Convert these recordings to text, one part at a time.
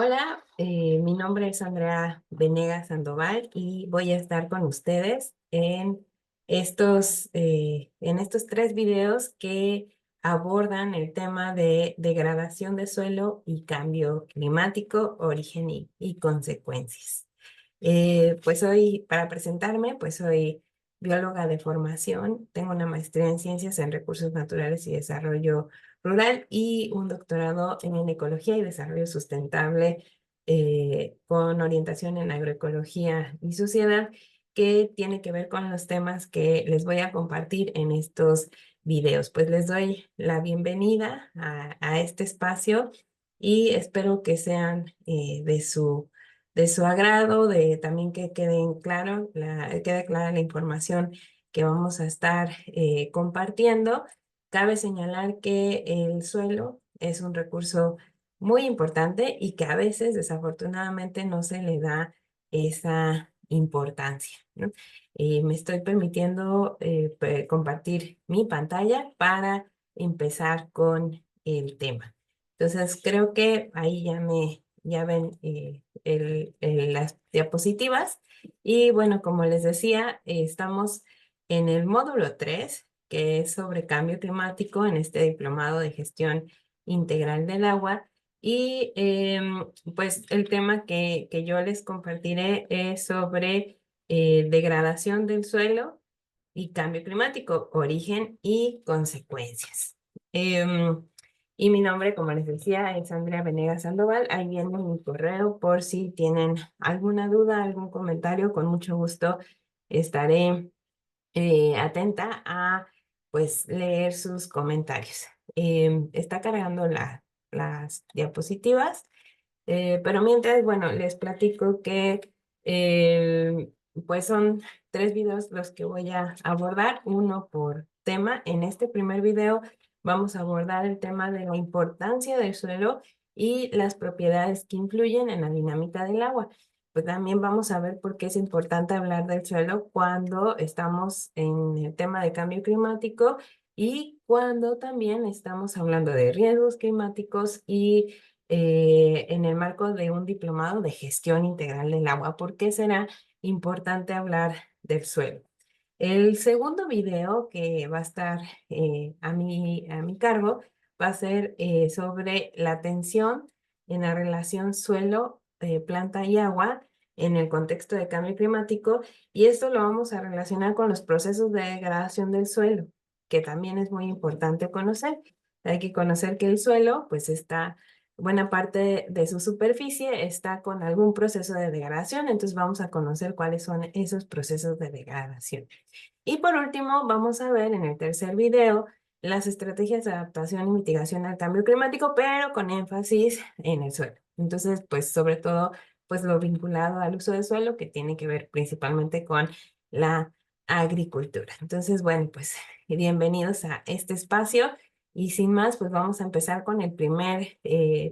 Hola, mi nombre es Andrea Venegas Sandoval y voy a estar con ustedes en estos tres videos que abordan el tema de degradación de suelo y cambio climático, origen y consecuencias. Pues hoy, para presentarme, pues soy bióloga de formación, tengo una maestría en ciencias en recursos naturales y desarrollo rural y un doctorado en ecología y desarrollo sustentable con orientación en agroecología y sociedad, que tiene que ver con los temas que les voy a compartir en estos videos. Pues les doy la bienvenida a este espacio y espero que sean de su agrado, de también que quede clara la información que vamos a estar compartiendo. Cabe señalar que el suelo es un recurso muy importante y que a veces desafortunadamente no se le da esa importancia, ¿no? Me estoy permitiendo compartir mi pantalla para empezar con el tema. Entonces creo que ahí ya ven las diapositivas. Y bueno, como les decía, estamos en el módulo 3, que es sobre cambio climático en este diplomado de gestión integral del agua. Y pues el tema que yo les compartiré es sobre degradación del suelo y cambio climático, origen y consecuencias. Em, y mi nombre, como les decía, es Andrea Venegas Sandoval. Ahí viene mi correo por si tienen alguna duda, algún comentario. Con mucho gusto estaré atenta a pues leer sus comentarios. Está cargando las diapositivas. Pero mientras, bueno, les platico que eh, pues son tres videos los que voy a abordar, uno por tema. En este primer video vamos a abordar el tema de la importancia del suelo y las propiedades que influyen en la dinámica del agua. Pues también vamos a ver por qué es importante hablar del suelo cuando estamos en el tema de cambio climático y cuando también estamos hablando de riesgos climáticos y en el marco de un diplomado de gestión integral del agua. ¿Por qué será importante hablar del suelo? El segundo video que va a estar a mi cargo va a ser sobre la tensión en la relación suelo, planta y agua en el contexto de cambio climático, y esto lo vamos a relacionar con los procesos de degradación del suelo, que también es muy importante conocer. Hay que conocer que el suelo, pues buena parte de su superficie está con algún proceso de degradación, entonces vamos a conocer cuáles son esos procesos de degradación. Y por último, vamos a ver en el tercer video las estrategias de adaptación y mitigación al cambio climático, pero con énfasis en el suelo. Entonces, pues sobre todo, pues lo vinculado al uso del suelo, que tiene que ver principalmente con la agricultura. Entonces, bueno, pues bienvenidos a este espacio. Y sin más, pues vamos a empezar con el primer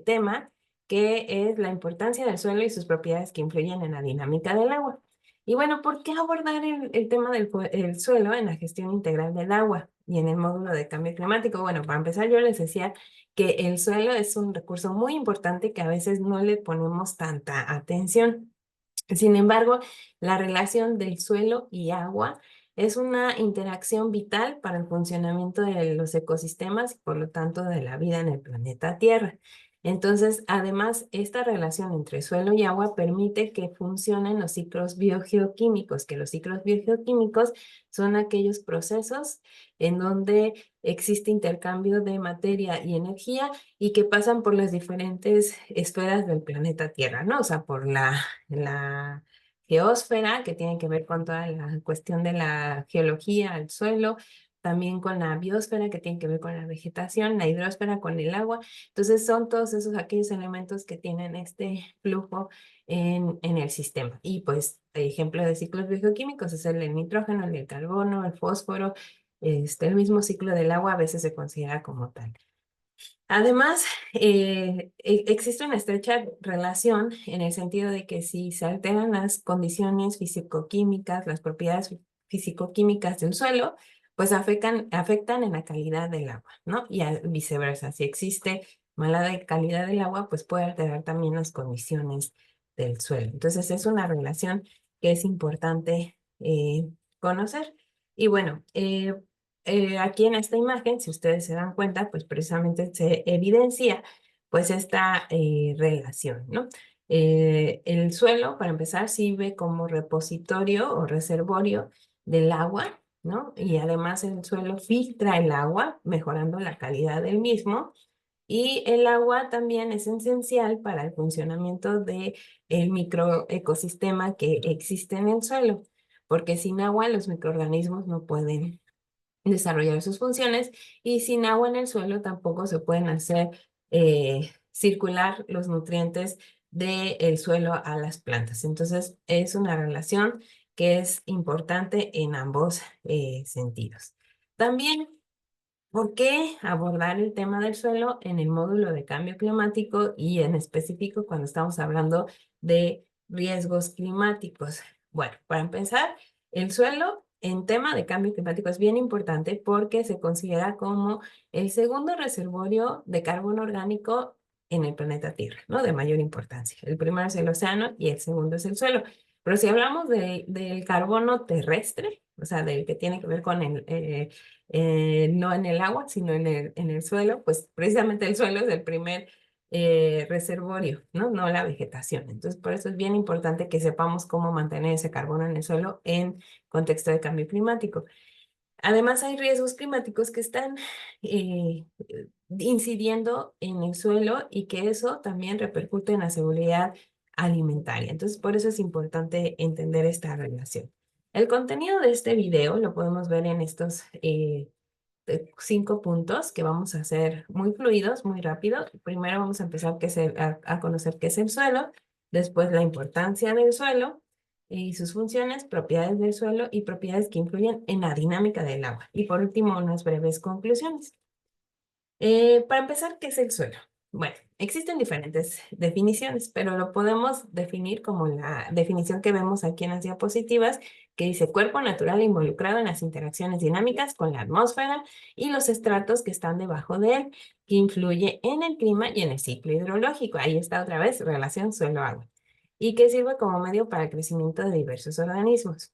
tema, que es la importancia del suelo y sus propiedades que influyen en la dinámica del agua. Y bueno, ¿por qué abordar el tema el suelo en la gestión integral del agua y en el módulo de cambio climático? Bueno, para empezar, yo les decía que el suelo es un recurso muy importante que a veces no le ponemos tanta atención. Sin embargo, la relación del suelo y agua es una interacción vital para el funcionamiento de los ecosistemas y por lo tanto de la vida en el planeta Tierra. Entonces, además, esta relación entre suelo y agua permite que funcionen los ciclos biogeoquímicos, que los ciclos biogeoquímicos son aquellos procesos en donde existe intercambio de materia y energía y que pasan por las diferentes esferas del planeta Tierra, ¿no? O sea, por la geósfera, que tiene que ver con toda la cuestión de la geología, el suelo, también con la biosfera, que tiene que ver con la vegetación, la hidrosfera, con el agua. Entonces, son todos esos aquellos elementos que tienen este flujo en el sistema. Y pues, ejemplo de ciclos biogeoquímicos es el del nitrógeno, el del carbono, el fósforo, el mismo ciclo del agua a veces se considera como tal. Además, existe una estrecha relación en el sentido de que si se alteran las condiciones fisicoquímicas, las propiedades fisicoquímicas del suelo, pues afectan en la calidad del agua, ¿no? Y viceversa, si existe mala calidad del agua, pues puede alterar también las condiciones del suelo. Entonces es una relación que es importante conocer. Y bueno, aquí en esta imagen, si ustedes se dan cuenta, pues precisamente se evidencia pues esta relación, ¿no? El suelo, para empezar, sirve como repositorio o reservorio del agua, ¿no? Y además el suelo filtra el agua, mejorando la calidad del mismo. Y el agua también es esencial para el funcionamiento del microecosistema que existe en el suelo, porque sin agua los microorganismos no pueden desarrollar sus funciones y sin agua en el suelo tampoco se pueden hacer circular los nutrientes del suelo a las plantas. Entonces es una relación que es importante en ambos sentidos. También, ¿por qué abordar el tema del suelo en el módulo de cambio climático y en específico cuando estamos hablando de riesgos climáticos? Bueno, para empezar, el suelo en tema de cambio climático es bien importante porque se considera como el segundo reservorio de carbono orgánico en el planeta Tierra, ¿no? De mayor importancia. El primero es el océano y el segundo es el suelo. Pero si hablamos del carbono terrestre, o sea, del que tiene que ver con no en el agua, sino en el suelo, pues precisamente el suelo es el primer reservorio, ¿no? No la vegetación. Entonces, por eso es bien importante que sepamos cómo mantener ese carbono en el suelo en contexto de cambio climático. Además, hay riesgos climáticos que están incidiendo en el suelo y que eso también repercute en la seguridad alimentaria. Entonces, por eso es importante entender esta relación. El contenido de este video lo podemos ver en estos 5 puntos que vamos a hacer muy fluidos, muy rápido. Primero vamos a empezar a conocer qué es el suelo, después la importancia del suelo y sus funciones, propiedades del suelo y propiedades que influyen en la dinámica del agua. Y por último, unas breves conclusiones. Para empezar, ¿qué es el suelo? Bueno, existen diferentes definiciones, pero lo podemos definir como la definición que vemos aquí en las diapositivas, que dice cuerpo natural involucrado en las interacciones dinámicas con la atmósfera y los estratos que están debajo de él, que influye en el clima y en el ciclo hidrológico. Ahí está otra vez, relación suelo-agua. Y que sirve como medio para el crecimiento de diversos organismos.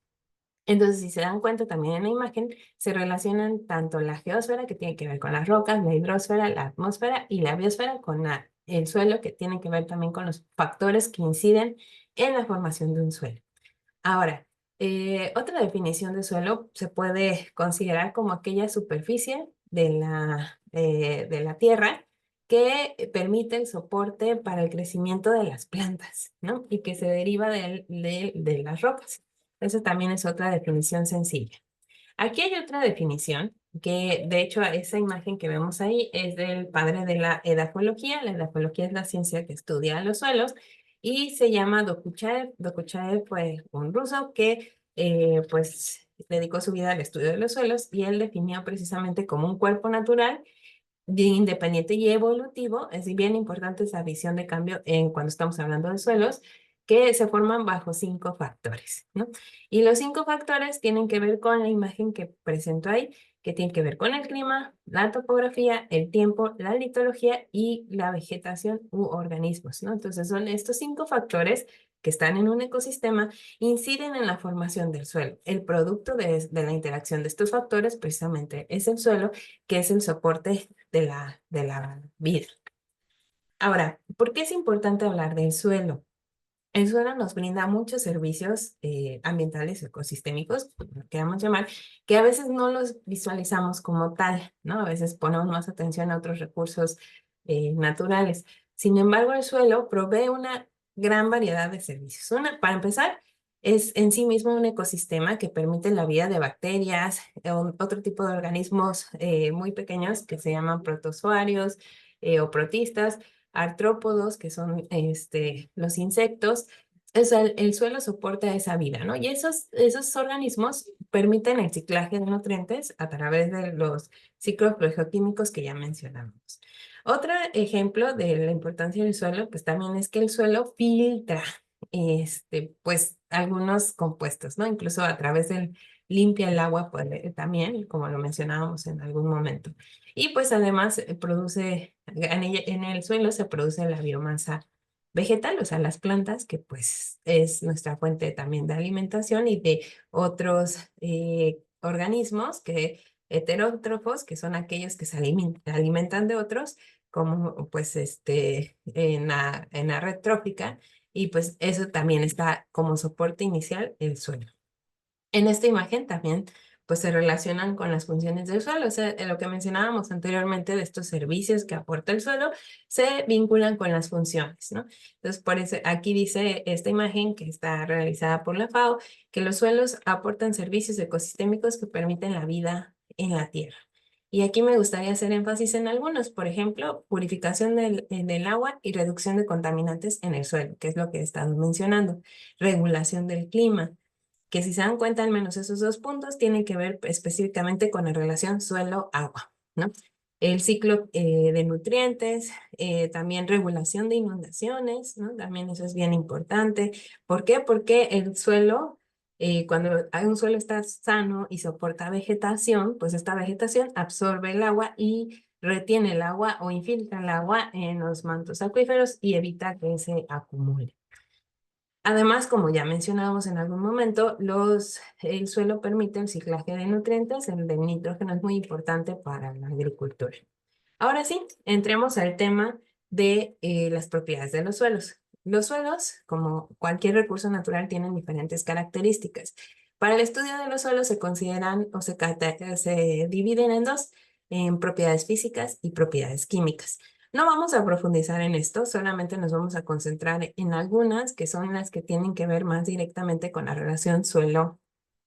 Entonces, si se dan cuenta también en la imagen, se relacionan tanto la geósfera, que tiene que ver con las rocas, la hidrosfera, la atmósfera, y la biosfera con el suelo, que tiene que ver también con los factores que inciden en la formación de un suelo. Ahora, otra definición de suelo se puede considerar como aquella superficie de la tierra que permite el soporte para el crecimiento de las plantas, ¿no? Y que se deriva de las rocas. Esa también es otra definición sencilla. Aquí hay otra definición que, de hecho, esa imagen que vemos ahí es del padre de la edafología. La edafología es la ciencia que estudia los suelos y se llama Dokuchaev. Dokuchaev fue un ruso que, pues, dedicó su vida al estudio de los suelos y él definió precisamente como un cuerpo natural independiente y evolutivo. Es bien importante esa visión de cambio cuando estamos hablando de suelos, que se forman bajo 5 factores, ¿no? Y los 5 factores tienen que ver con la imagen que presento ahí, que tiene que ver con el clima, la topografía, el tiempo, la litología y la vegetación u organismos, ¿no? Entonces son estos 5 factores que están en un ecosistema, inciden en la formación del suelo. El producto de la interacción de estos factores precisamente es el suelo, que es el soporte de la vida. Ahora, ¿por qué es importante hablar del suelo? El suelo nos brinda muchos servicios ambientales, ecosistémicos, como lo queramos llamar, que a veces no los visualizamos como tal, ¿no? A veces ponemos más atención a otros recursos naturales. Sin embargo, el suelo provee una gran variedad de servicios. Para empezar, es en sí mismo un ecosistema que permite la vida de bacterias, otro tipo de organismos muy pequeños que se llaman protozoarios o protistas, artrópodos, que son los insectos. O sea, el suelo soporta esa vida, ¿no? Y esos organismos permiten el ciclaje de nutrientes a través de los ciclos biogeoquímicos que ya mencionamos. Otro ejemplo de la importancia del suelo, pues también es que el suelo filtra, pues, algunos compuestos, ¿no? Incluso a través limpia el agua pues, también, como lo mencionábamos en algún momento. Y pues además en el suelo se produce la biomasa vegetal, o sea, las plantas, que pues es nuestra fuente también de alimentación y de otros organismos heterótrofos, que son aquellos que se alimentan de otros, como pues en la red trófica, y pues eso también está como soporte inicial el suelo. En esta imagen también pues se relacionan con las funciones del suelo, o sea, en lo que mencionábamos anteriormente de estos servicios que aporta el suelo, se vinculan con las funciones, ¿no? Entonces, por eso aquí dice esta imagen que está realizada por la FAO, que los suelos aportan servicios ecosistémicos que permiten la vida en la Tierra. Y aquí me gustaría hacer énfasis en algunos, por ejemplo, purificación del agua y reducción de contaminantes en el suelo, que es lo que estamos mencionando, regulación del clima, que si se dan cuenta, al menos esos dos puntos tienen que ver específicamente con la relación suelo-agua, ¿no? El ciclo de nutrientes, también regulación de inundaciones, ¿no? También eso es bien importante. ¿Por qué? Porque el suelo, cuando hay un suelo está sano y soporta vegetación, pues esta vegetación absorbe el agua y retiene el agua o infiltra el agua en los mantos acuíferos y evita que se acumule. Además, como ya mencionábamos en algún momento, el suelo permite el ciclaje de nutrientes, el del nitrógeno es muy importante para la agricultura. Ahora sí, entremos al tema de las propiedades de los suelos. Los suelos, como cualquier recurso natural, tienen diferentes características. Para el estudio de los suelos se consideran o se dividen en dos, en propiedades físicas y propiedades químicas. No vamos a profundizar en esto, solamente nos vamos a concentrar en algunas que son las que tienen que ver más directamente con la relación suelo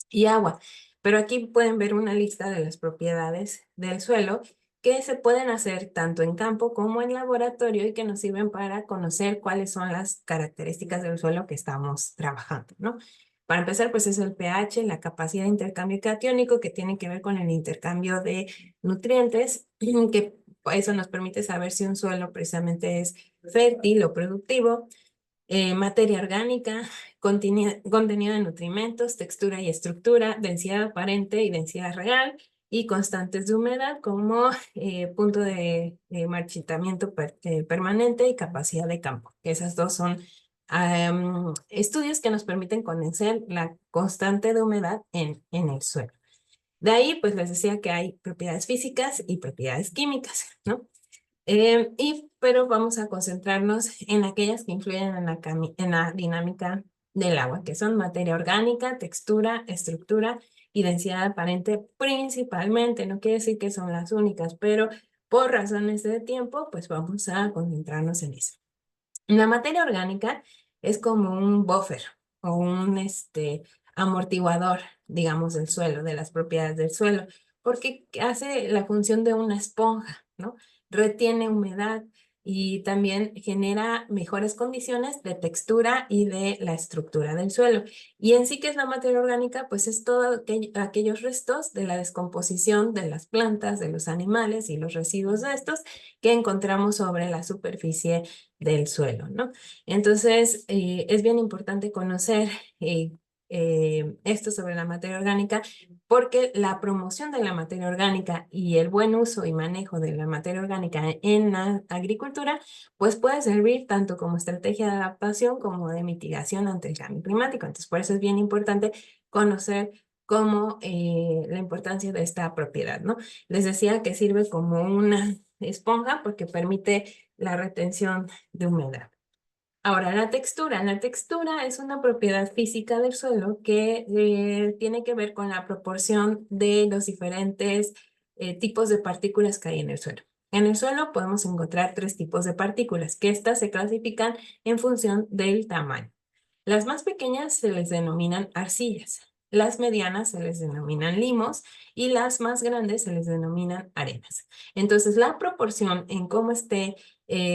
y agua. Pero aquí pueden ver una lista de las propiedades del suelo que se pueden hacer tanto en campo como en laboratorio y que nos sirven para conocer cuáles son las características del suelo que estamos trabajando, ¿no? Para empezar, pues es el pH, la capacidad de intercambio catiónico, que tiene que ver con el intercambio de nutrientes, que eso nos permite saber si un suelo precisamente es fértil o productivo. Materia orgánica, contenido de nutrimentos, textura y estructura, densidad aparente y densidad real, y constantes de humedad como punto de marchitamiento permanente y capacidad de campo. Esas dos son estudios que nos permiten conocer la constante de humedad en el suelo. De ahí, pues les decía que hay propiedades físicas y propiedades químicas, ¿no? Pero vamos a concentrarnos en aquellas que influyen en la dinámica del agua, que son materia orgánica, textura, estructura y densidad aparente principalmente. No quiere decir que son las únicas, pero por razones de tiempo, pues vamos a concentrarnos en eso. La materia orgánica es como un buffer o un amortiguador, digamos, del suelo, de las propiedades del suelo, porque hace la función de una esponja, ¿no? Retiene humedad y también genera mejores condiciones de textura y de la estructura del suelo. Y en sí, ¿qué es la materia orgánica? Pues es todos aquellos restos de la descomposición de las plantas, de los animales y los residuos de estos que encontramos sobre la superficie del suelo, ¿no? Entonces, es bien importante conocer esto sobre la materia orgánica, porque la promoción de la materia orgánica y el buen uso y manejo de la materia orgánica en la agricultura, pues puede servir tanto como estrategia de adaptación como de mitigación ante el cambio climático. Entonces, por eso es bien importante conocer la importancia de esta propiedad, ¿no? Les decía que sirve como una esponja porque permite la retención de humedad. Ahora, la textura. La textura es una propiedad física del suelo que tiene que ver con la proporción de los diferentes tipos de partículas que hay en el suelo. En el suelo podemos encontrar tres tipos de partículas, que estas se clasifican en función del tamaño. Las más pequeñas se les denominan arcillas, las medianas se les denominan limos y las más grandes se les denominan arenas. Entonces, la proporción en cómo esté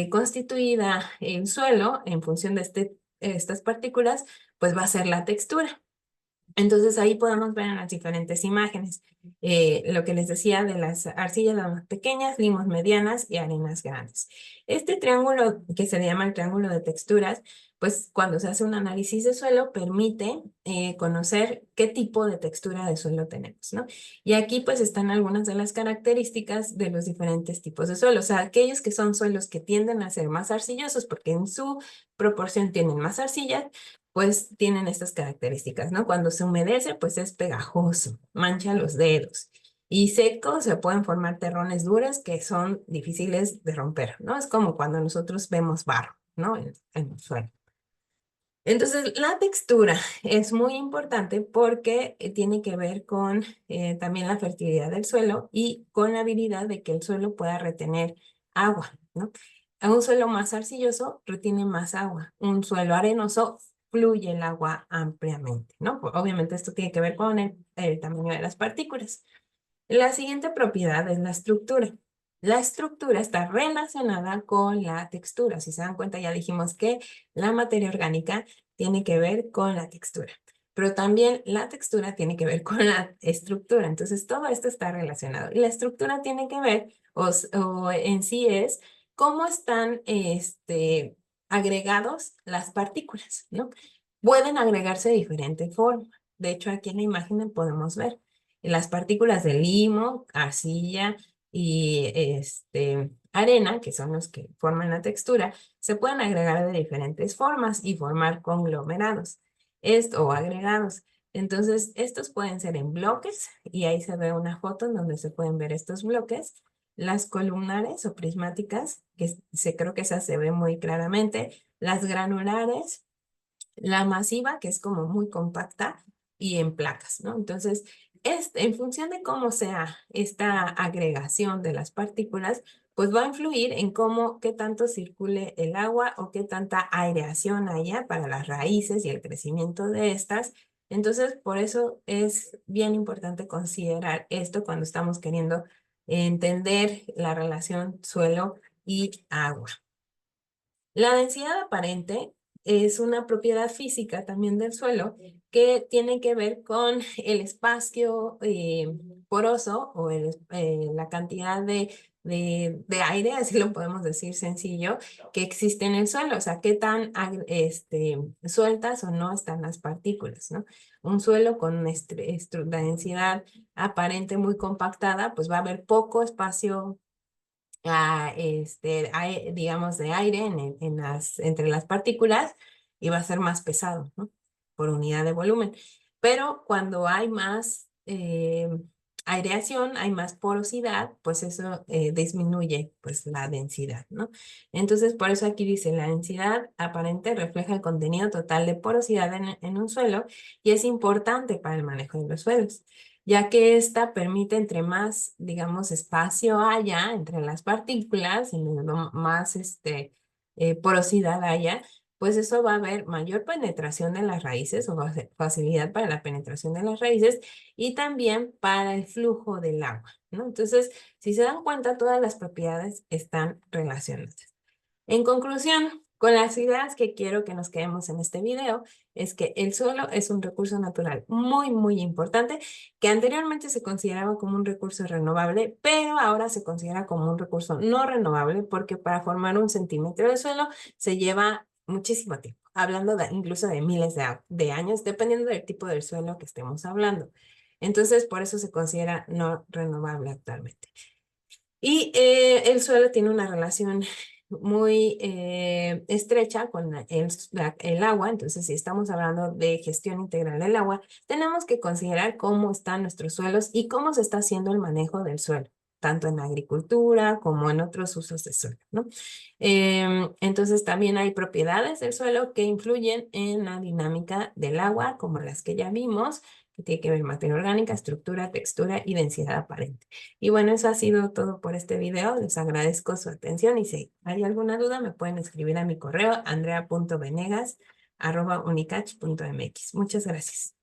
constituida el suelo en función de estas partículas, pues va a ser la textura. Entonces ahí podemos ver en las diferentes imágenes lo que les decía de las arcillas más pequeñas, limos medianas y arenas grandes. Este triángulo que se le llama el triángulo de texturas, pues cuando se hace un análisis de suelo permite conocer qué tipo de textura de suelo tenemos, ¿no? Y aquí pues están algunas de las características de los diferentes tipos de suelo. O sea, aquellos que son suelos que tienden a ser más arcillosos porque en su proporción tienen más arcilla, pues tienen estas características, ¿no? Cuando se humedece, pues es pegajoso, mancha los dedos. Y seco se pueden formar terrones duros que son difíciles de romper, ¿no? Es como cuando nosotros vemos barro, ¿no? En el suelo. Entonces, la textura es muy importante porque tiene que ver con también la fertilidad del suelo y con la habilidad de que el suelo pueda retener agua, ¿no? Un suelo más arcilloso retiene más agua. Un suelo arenoso fluye el agua ampliamente, ¿no? Obviamente esto tiene que ver con el tamaño de las partículas. La siguiente propiedad es la estructura. La estructura está relacionada con la textura. Si se dan cuenta, ya dijimos que la materia orgánica tiene que ver con la textura, pero también la textura tiene que ver con la estructura. Entonces, todo esto está relacionado. Y la estructura tiene que ver, o en sí es, cómo están agregados las partículas, ¿no? Pueden agregarse de diferente forma. De hecho, aquí en la imagen podemos ver las partículas de limo, arcilla y arena, que son los que forman la textura, se pueden agregar de diferentes formas y formar conglomerados o agregados. Entonces, estos pueden ser en bloques y ahí se ve una foto en donde se pueden ver estos bloques. Las columnares o prismáticas, que creo que esa se ve muy claramente. Las granulares, la masiva, que es como muy compacta, y en placas, ¿no? Entonces, en función de cómo sea esta agregación de las partículas, pues va a influir en qué tanto circule el agua o qué tanta aireación haya para las raíces y el crecimiento de estas. Entonces, por eso es bien importante considerar esto cuando estamos queriendo entender la relación suelo y agua. La densidad aparente es una propiedad física también del suelo que tiene que ver con el espacio poroso o la cantidad de aire, así lo podemos decir sencillo, que existe en el suelo. O sea, qué tan sueltas o no están las partículas, ¿no? Un suelo con densidad aparente muy compactada, pues va a haber poco espacio digamos, de aire entre las partículas y va a ser más pesado, ¿no? Por unidad de volumen. Pero cuando hay más aireación, hay más porosidad, pues eso disminuye pues la densidad, ¿no? Entonces, por eso aquí dice, la densidad aparente refleja el contenido total de porosidad en un suelo y es importante para el manejo de los suelos, ya que esta permite entre más, digamos, espacio haya entre las partículas, más porosidad haya, pues eso va a haber mayor penetración de las raíces o facilidad para la penetración de las raíces y también para el flujo del agua, ¿no? Entonces, si se dan cuenta, todas las propiedades están relacionadas. En conclusión, con las ideas que quiero que nos quedemos en este video, es que el suelo es un recurso natural muy, muy importante, que anteriormente se consideraba como un recurso renovable, pero ahora se considera como un recurso no renovable porque para formar un centímetro de suelo se lleva muchísimo tiempo, hablando incluso de miles de años, dependiendo del tipo del suelo que estemos hablando. Entonces, por eso se considera no renovable actualmente. Y el suelo tiene una relación muy estrecha con el agua. Entonces, si estamos hablando de gestión integral del agua, tenemos que considerar cómo están nuestros suelos y cómo se está haciendo el manejo del suelo, tanto en la agricultura como en otros usos de suelo, ¿no? Entonces, también hay propiedades del suelo que influyen en la dinámica del agua, como las que ya vimos, que tiene que ver materia orgánica, estructura, textura y densidad aparente. Y bueno, eso ha sido todo por este video. Les agradezco su atención y si hay alguna duda me pueden escribir a mi correo andrea.venegas@unicach.mx. Muchas gracias.